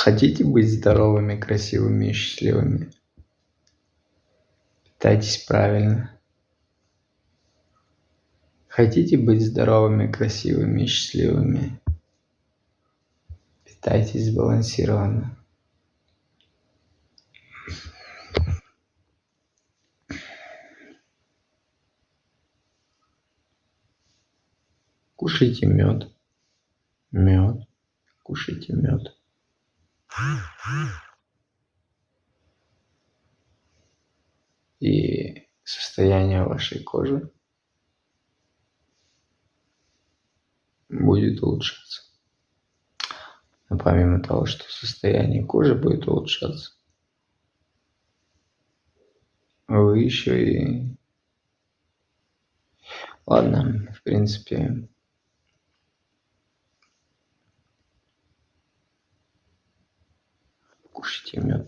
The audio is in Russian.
Хотите быть здоровыми, красивыми и счастливыми? Питайтесь правильно. Хотите быть здоровыми, красивыми и счастливыми? Питайтесь сбалансированно. Кушайте мед. Мед. Кушайте мед. И состояние вашей кожи будет улучшаться. Но помимо того, что состояние кожи будет улучшаться, вы еще и... Ладно, в принципе, кушайте мед.